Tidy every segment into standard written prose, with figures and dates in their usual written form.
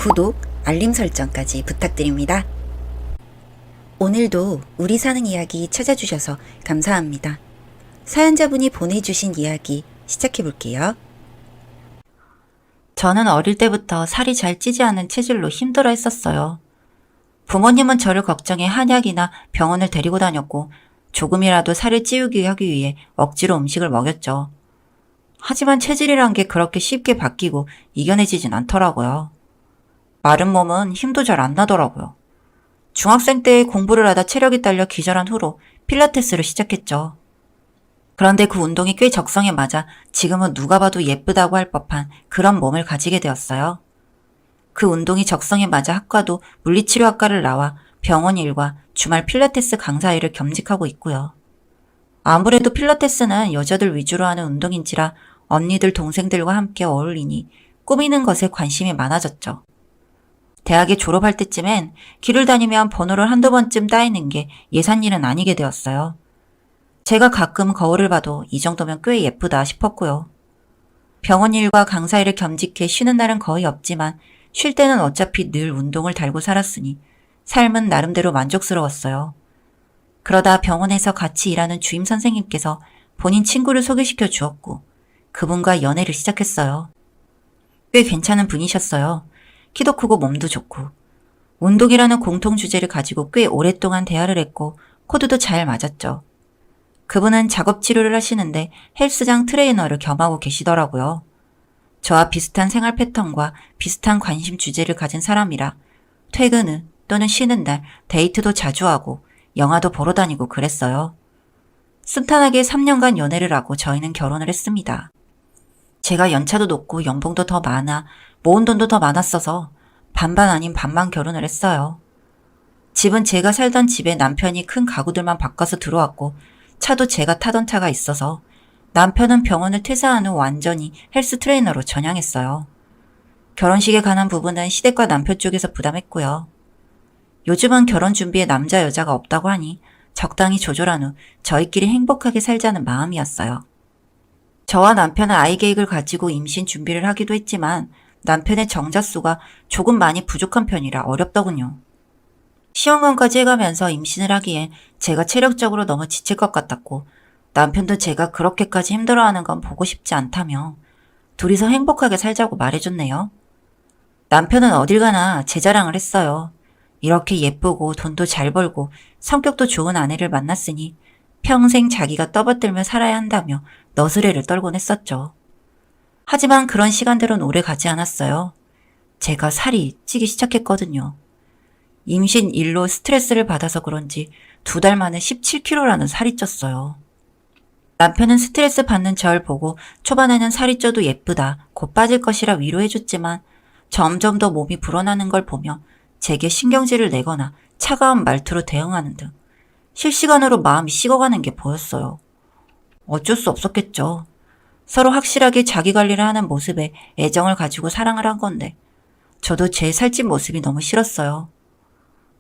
구독, 알림 설정까지 부탁드립니다. 오늘도 우리 사는 이야기 찾아주셔서 감사합니다. 사연자분이 보내주신 이야기 시작해볼게요. 저는 어릴 때부터 살이 잘 찌지 않은 체질로 힘들어 했었어요. 부모님은 저를 걱정해 한약이나 병원을 데리고 다녔고 조금이라도 살을 찌우게 하기 위해 억지로 음식을 먹였죠. 하지만 체질이란 게 그렇게 쉽게 바뀌고 이겨내지진 않더라고요. 마른 몸은 힘도 잘 안 나더라고요. 중학생 때 공부를 하다 체력이 딸려 기절한 후로 필라테스를 시작했죠. 그런데 그 운동이 꽤 적성에 맞아 지금은 누가 봐도 예쁘다고 할 법한 그런 몸을 가지게 되었어요. 그 운동이 적성에 맞아 학과도 물리치료학과를 나와 병원 일과 주말 필라테스 강사 일을 겸직하고 있고요. 아무래도 필라테스는 여자들 위주로 하는 운동인지라 언니들 동생들과 함께 어울리니 꾸미는 것에 관심이 많아졌죠. 대학에 졸업할 때쯤엔 길을 다니면 번호를 한두 번쯤 따이는 게 예산일은 아니게 되었어요. 제가 가끔 거울을 봐도 이 정도면 꽤 예쁘다 싶었고요. 병원 일과 강사 일을 겸직해 쉬는 날은 거의 없지만 쉴 때는 어차피 늘 운동을 달고 살았으니 삶은 나름대로 만족스러웠어요. 그러다 병원에서 같이 일하는 주임 선생님께서 본인 친구를 소개시켜 주었고 그분과 연애를 시작했어요. 꽤 괜찮은 분이셨어요. 키도 크고 몸도 좋고 운동이라는 공통 주제를 가지고 꽤 오랫동안 대화를 했고 코드도 잘 맞았죠. 그분은 작업 치료를 하시는데 헬스장 트레이너를 겸하고 계시더라고요. 저와 비슷한 생활 패턴과 비슷한 관심 주제를 가진 사람이라 퇴근 후 또는 쉬는 날 데이트도 자주 하고 영화도 보러 다니고 그랬어요. 순탄하게 3년간 연애를 하고 저희는 결혼을 했습니다. 제가 연차도 높고 연봉도 더 많아 모은 돈도 더 많았어서 반반 아닌 반만 결혼을 했어요. 집은 제가 살던 집에 남편이 큰 가구들만 바꿔서 들어왔고 차도 제가 타던 차가 있어서 남편은 병원을 퇴사한 후 완전히 헬스 트레이너로 전향했어요. 결혼식에 관한 부분은 시댁과 남편 쪽에서 부담했고요. 요즘은 결혼 준비에 남자 여자가 없다고 하니 적당히 조절한 후 저희끼리 행복하게 살자는 마음이었어요. 저와 남편은 아이 계획을 가지고 임신 준비를 하기도 했지만 남편의 정자수가 조금 많이 부족한 편이라 어렵더군요. 시험관까지 해가면서 임신을 하기엔 제가 체력적으로 너무 지칠 것 같았고 남편도 제가 그렇게까지 힘들어하는 건 보고 싶지 않다며 둘이서 행복하게 살자고 말해줬네요. 남편은 어딜 가나 제 자랑을 했어요. 이렇게 예쁘고 돈도 잘 벌고 성격도 좋은 아내를 만났으니 평생 자기가 떠받들며 살아야 한다며 너스레를 떨곤 했었죠. 하지만 그런 시간들은 오래 가지 않았어요. 제가 살이 찌기 시작했거든요. 임신 일로 스트레스를 받아서 그런지 2달 만에 17kg라는 살이 쪘어요. 남편은 스트레스 받는 절 보고 초반에는 살이 쪄도 예쁘다, 곧 빠질 것이라 위로해줬지만 점점 더 몸이 불어나는 걸 보며 제게 신경질을 내거나 차가운 말투로 대응하는 등 실시간으로 마음이 식어가는 게 보였어요. 어쩔 수 없었겠죠. 서로 확실하게 자기 관리를 하는 모습에 애정을 가지고 사랑을 한 건데 저도 제 살찐 모습이 너무 싫었어요.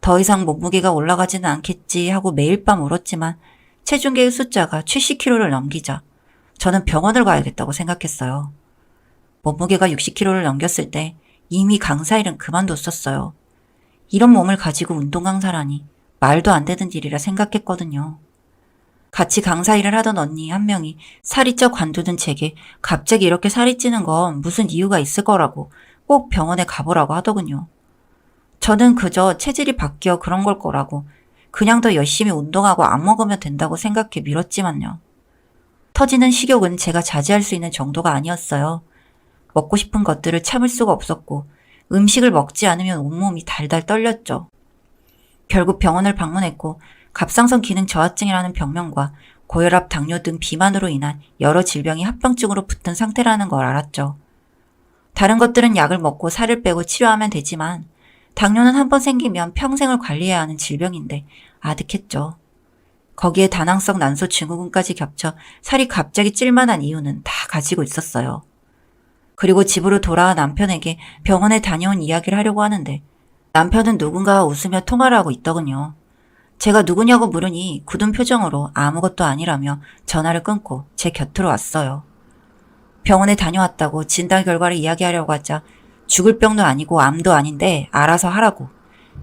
더 이상 몸무게가 올라가지는 않겠지 하고 매일 밤 울었지만 체중계의 숫자가 70kg를 넘기자 저는 병원을 가야겠다고 생각했어요. 몸무게가 60kg를 넘겼을 때 이미 강사 일은 그만뒀었어요. 이런 몸을 가지고 운동 강사라니 말도 안 되는 일이라 생각했거든요. 같이 강사 일을 하던 언니 한 명이 살이 쪄 관두던 제게 갑자기 이렇게 살이 찌는 건 무슨 이유가 있을 거라고 꼭 병원에 가보라고 하더군요. 저는 그저 체질이 바뀌어 그런 걸 거라고 그냥 더 열심히 운동하고 안 먹으면 된다고 생각해 미뤘지만요. 터지는 식욕은 제가 자제할 수 있는 정도가 아니었어요. 먹고 싶은 것들을 참을 수가 없었고 음식을 먹지 않으면 온몸이 달달 떨렸죠. 결국 병원을 방문했고 갑상선 기능 저하증이라는 병명과 고혈압, 당뇨 등 비만으로 인한 여러 질병이 합병증으로 붙은 상태라는 걸 알았죠. 다른 것들은 약을 먹고 살을 빼고 치료하면 되지만 당뇨는 한번 생기면 평생을 관리해야 하는 질병인데 아득했죠. 거기에 다낭성 난소 증후군까지 겹쳐 살이 갑자기 찔만한 이유는 다 가지고 있었어요. 그리고 집으로 돌아와 남편에게 병원에 다녀온 이야기를 하려고 하는데 남편은 누군가와 웃으며 통화를 하고 있더군요. 제가 누구냐고 물으니 굳은 표정으로 아무것도 아니라며 전화를 끊고 제 곁으로 왔어요. 병원에 다녀왔다고 진단 결과를 이야기하려고 하자 죽을 병도 아니고 암도 아닌데 알아서 하라고.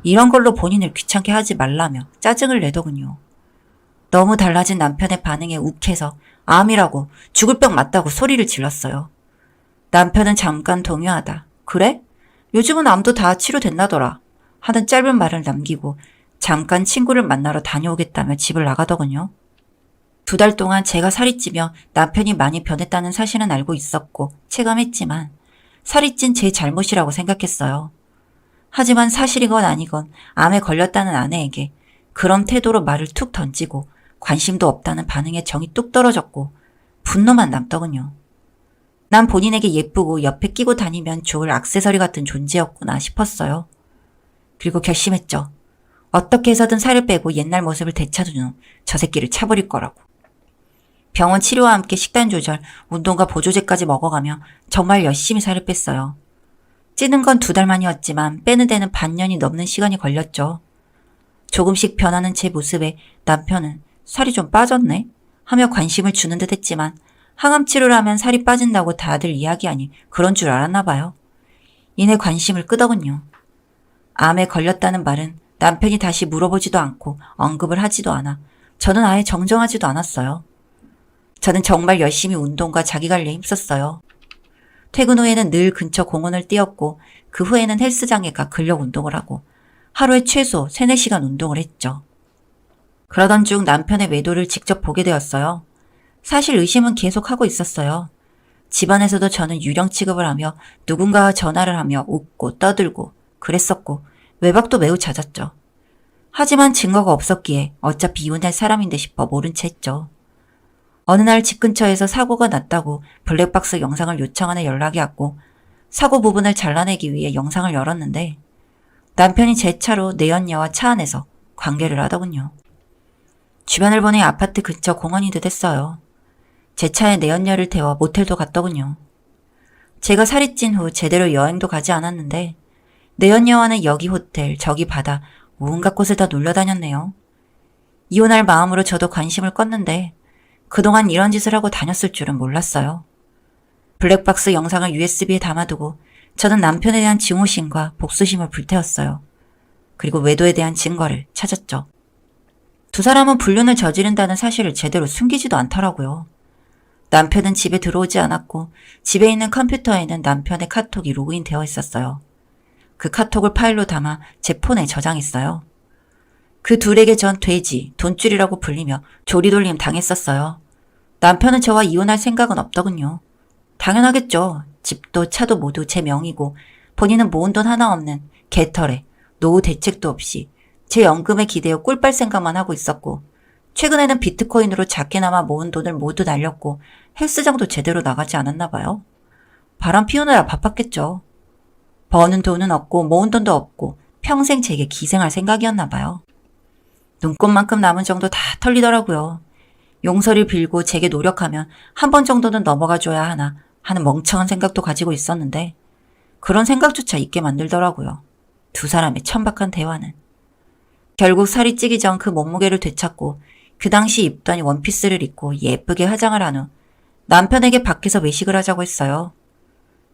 이런 걸로 본인을 귀찮게 하지 말라며 짜증을 내더군요. 너무 달라진 남편의 반응에 욱해서 암이라고 죽을 병 맞다고 소리를 질렀어요. 남편은 잠깐 동요하다. 그래? 요즘은 암도 다 치료됐나더라. 하는 짧은 말을 남기고 잠깐 친구를 만나러 다녀오겠다며 집을 나가더군요. 2달 동안 제가 살이 찌며 남편이 많이 변했다는 사실은 알고 있었고 체감했지만 살이 찐 제 잘못이라고 생각했어요. 하지만 사실이건 아니건 암에 걸렸다는 아내에게 그런 태도로 말을 툭 던지고 관심도 없다는 반응에 정이 뚝 떨어졌고 분노만 남더군요. 난 본인에게 예쁘고 옆에 끼고 다니면 좋을 액세서리 같은 존재였구나 싶었어요. 그리고 결심했죠. 어떻게 해서든 살을 빼고 옛날 모습을 되찾은 후 저 새끼를 차버릴 거라고. 병원 치료와 함께 식단 조절, 운동과 보조제까지 먹어가며 정말 열심히 살을 뺐어요. 찌는 건 2달 만이었지만 빼는 데는 반년이 넘는 시간이 걸렸죠. 조금씩 변하는 제 모습에 남편은 살이 좀 빠졌네? 하며 관심을 주는 듯 했지만 항암 치료를 하면 살이 빠진다고 다들 이야기하니 그런 줄 알았나 봐요. 이내 관심을 끄더군요. 암에 걸렸다는 말은 남편이 다시 물어보지도 않고 언급을 하지도 않아 저는 아예 정정하지도 않았어요. 저는 정말 열심히 운동과 자기관리에 힘썼어요. 퇴근 후에는 늘 근처 공원을 뛰었고 그 후에는 헬스장에 가 근력 운동을 하고 하루에 최소 3, 4시간 운동을 했죠. 그러던 중 남편의 외도를 직접 보게 되었어요. 사실 의심은 계속 하고 있었어요. 집안에서도 저는 유령 취급을 하며 누군가와 전화를 하며 웃고 떠들고 그랬었고 외박도 매우 잦았죠. 하지만 증거가 없었기에 어차피 이혼할 사람인데 싶어 모른 채 했죠. 어느 날 집 근처에서 사고가 났다고 블랙박스 영상을 요청하는 연락이 왔고 사고 부분을 잘라내기 위해 영상을 열었는데 남편이 제 차로 내연녀와 차 안에서 관계를 하더군요. 주변을 보니 아파트 근처 공원인 듯 했어요. 제 차에 내연녀를 태워 모텔도 갔더군요. 제가 살이 찐 후 제대로 여행도 가지 않았는데 내연녀와는 여기 호텔, 저기 바다, 온갖 곳을 다 놀러다녔네요. 이혼할 마음으로 저도 관심을 껐는데 그동안 이런 짓을 하고 다녔을 줄은 몰랐어요. 블랙박스 영상을 USB에 담아두고 저는 남편에 대한 증오심과 복수심을 불태웠어요. 그리고 외도에 대한 증거를 찾았죠. 2 사람은 불륜을 저지른다는 사실을 제대로 숨기지도 않더라고요. 남편은 집에 들어오지 않았고 집에 있는 컴퓨터에는 남편의 카톡이 로그인되어 있었어요. 그 카톡을 파일로 담아 제 폰에 저장했어요. 그 둘에게 전 돼지, 돈줄이라고 불리며 조리돌림 당했었어요. 남편은 저와 이혼할 생각은 없더군요. 당연하겠죠. 집도 차도 모두 제 명의고 본인은 모은 돈 하나 없는 개털에 노후 대책도 없이 제 연금에 기대어 꿀빨 생각만 하고 있었고 최근에는 비트코인으로 작게나마 모은 돈을 모두 날렸고 헬스장도 제대로 나가지 않았나 봐요. 바람 피우느라 바빴겠죠. 버는 돈은 없고 모은 돈도 없고 평생 제게 기생할 생각이었나 봐요. 눈꽃만큼 남은 정도 다 털리더라고요. 용서를 빌고 제게 노력하면 한 번 정도는 넘어가줘야 하나 하는 멍청한 생각도 가지고 있었는데 그런 생각조차 있게 만들더라고요. 2 사람의 천박한 대화는. 결국 살이 찌기 전 그 몸무게를 되찾고 그 당시 입던 원피스를 입고 예쁘게 화장을 한 후 남편에게 밖에서 외식을 하자고 했어요.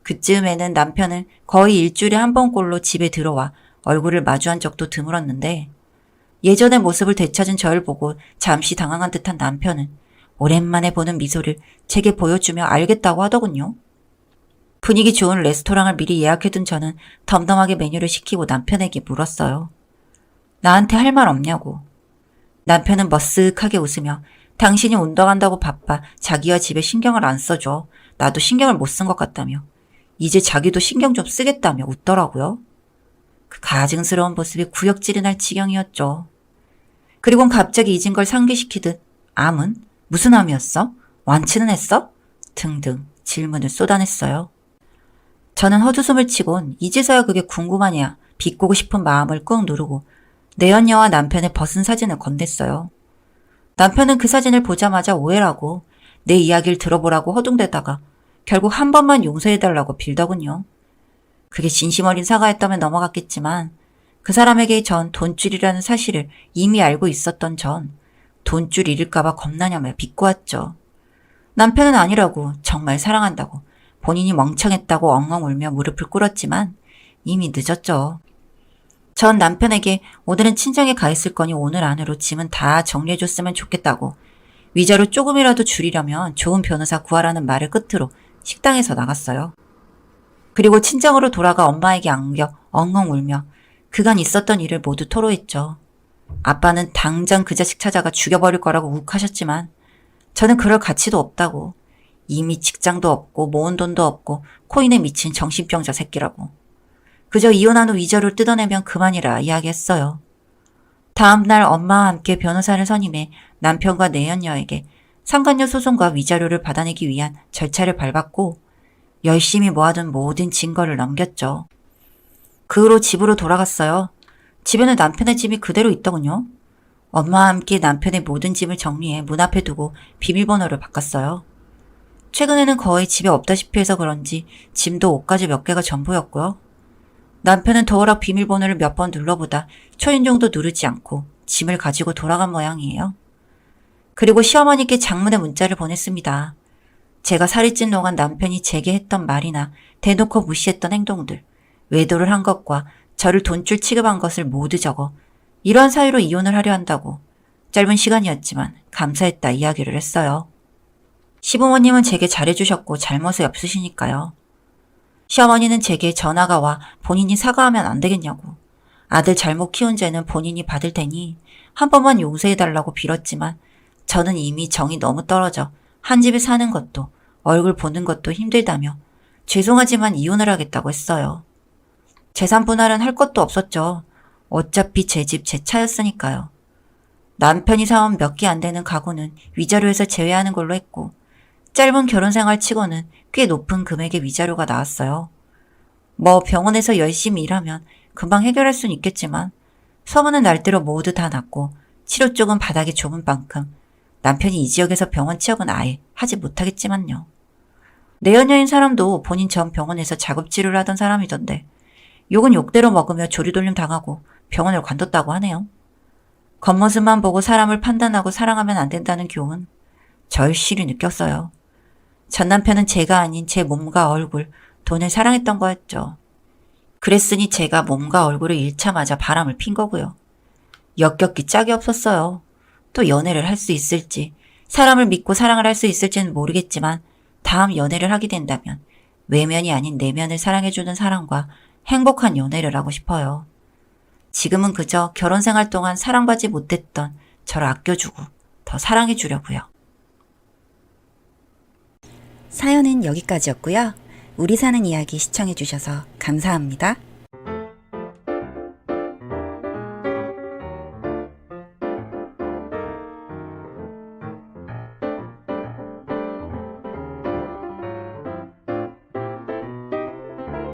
그쯤에는 남편은 거의 일주일에 한 번꼴로 집에 들어와 얼굴을 마주한 적도 드물었는데 예전의 모습을 되찾은 저를 보고 잠시 당황한 듯한 남편은 오랜만에 보는 미소를 제게 보여주며 알겠다고 하더군요. 분위기 좋은 레스토랑을 미리 예약해둔 저는 덤덤하게 메뉴를 시키고 남편에게 물었어요. 나한테 할 말 없냐고. 남편은 머쓱하게 웃으며 당신이 운동한다고 바빠 자기와 집에 신경을 안 써줘. 나도 신경을 못 쓴 것 같다며 이제 자기도 신경 좀 쓰겠다며 웃더라고요. 그 가증스러운 모습이 구역질이 지경이었죠. 그리곤 갑자기 잊은 걸 상기시키듯 암은? 무슨 암이었어? 완치는 했어? 등등 질문을 쏟아냈어요. 저는 헛웃음을 치곤 이제서야 그게 궁금하냐 비꼬고 싶은 마음을 꾹 누르고 내연녀와 남편의 벗은 사진을 건넸어요. 남편은 그 사진을 보자마자 오해를 하고 내 이야기를 들어보라고 허둥대다가 결국 한 번만 용서해달라고 빌더군요. 그게 진심 어린 사과였다면 넘어갔겠지만 그 사람에게 전 돈줄이라는 사실을 이미 알고 있었던 전 돈줄 잃을까봐 겁나냐며 비꼬았죠. 남편은 아니라고 정말 사랑한다고 본인이 멍청했다고 엉엉 울며 무릎을 꿇었지만 이미 늦었죠. 전 남편에게 오늘은 친정에 가 있을 거니 오늘 안으로 짐은 다 정리해줬으면 좋겠다고 위자료 조금이라도 줄이려면 좋은 변호사 구하라는 말을 끝으로 식당에서 나갔어요. 그리고 친정으로 돌아가 엄마에게 안겨 엉엉 울며 그간 있었던 일을 모두 토로했죠. 아빠는 당장 그 자식 찾아가 죽여버릴 거라고 욱하셨지만 저는 그럴 가치도 없다고. 이미 직장도 없고 모은 돈도 없고 코인에 미친 정신병자 새끼라고. 그저 이혼한 후 위자료를 뜯어내면 그만이라 이야기했어요. 다음 날 엄마와 함께 변호사를 선임해 남편과 내연녀에게 상간녀 소송과 위자료를 받아내기 위한 절차를 밟았고 열심히 모아둔 모든 증거를 넘겼죠. 그 후로 집으로 돌아갔어요. 집에는 남편의 짐이 그대로 있더군요. 엄마와 함께 남편의 모든 짐을 정리해 문 앞에 두고 비밀번호를 바꿨어요. 최근에는 거의 집에 없다시피 해서 그런지 짐도 옷까지 몇 개가 전부였고요. 남편은 더워라 비밀번호를 몇 번 눌러보다 초인종도 누르지 않고 짐을 가지고 돌아간 모양이에요. 그리고 시어머니께 장문의 문자를 보냈습니다. 제가 살이 찐 동안 남편이 제게 했던 말이나 대놓고 무시했던 행동들, 외도를 한 것과 저를 돈줄 취급한 것을 모두 적어 이러한 사유로 이혼을 하려 한다고 짧은 시간이었지만 감사했다 이야기를 했어요. 시부모님은 제게 잘해주셨고 잘못이 없으시니까요. 시어머니는 제게 전화가 와 본인이 사과하면 안 되겠냐고. 아들 잘못 키운 죄는 본인이 받을 테니 한 번만 용서해달라고 빌었지만 저는 이미 정이 너무 떨어져 한 집에 사는 것도 얼굴 보는 것도 힘들다며 죄송하지만 이혼을 하겠다고 했어요. 재산 분할은 할 것도 없었죠. 어차피 제 집 제 차였으니까요. 남편이 사온 몇 개 안 되는 가구는 위자료에서 제외하는 걸로 했고 짧은 결혼생활 치고는 꽤 높은 금액의 위자료가 나왔어요. 뭐 병원에서 열심히 일하면 금방 해결할 수는 있겠지만 소문은 날대로 모두 다 났고 치료 쪽은 바닥이 좁은 만큼 남편이 이 지역에서 병원 취업은 아예 하지 못하겠지만요. 내연녀인 사람도 본인 전 병원에서 작업치료를 하던 사람이던데 욕은 욕대로 먹으며 조리돌림 당하고 병원을 관뒀다고 하네요. 겉모습만 보고 사람을 판단하고 사랑하면 안 된다는 교훈 절실히 느꼈어요. 전 남편은 제가 아닌 제 몸과 얼굴, 돈을 사랑했던 거였죠. 그랬으니 제가 몸과 얼굴을 잃자마자 바람을 핀 거고요. 역겹기 짝이 없었어요. 또 연애를 할 수 있을지, 사람을 믿고 사랑을 할 수 있을지는 모르겠지만 다음 연애를 하게 된다면 외면이 아닌 내면을 사랑해주는 사람과 행복한 연애를 하고 싶어요. 지금은 그저 결혼 생활 동안 사랑받지 못했던 저를 아껴주고 더 사랑해주려고요. 사연은 여기까지였고요. 우리 사는 이야기 시청해주셔서 감사합니다.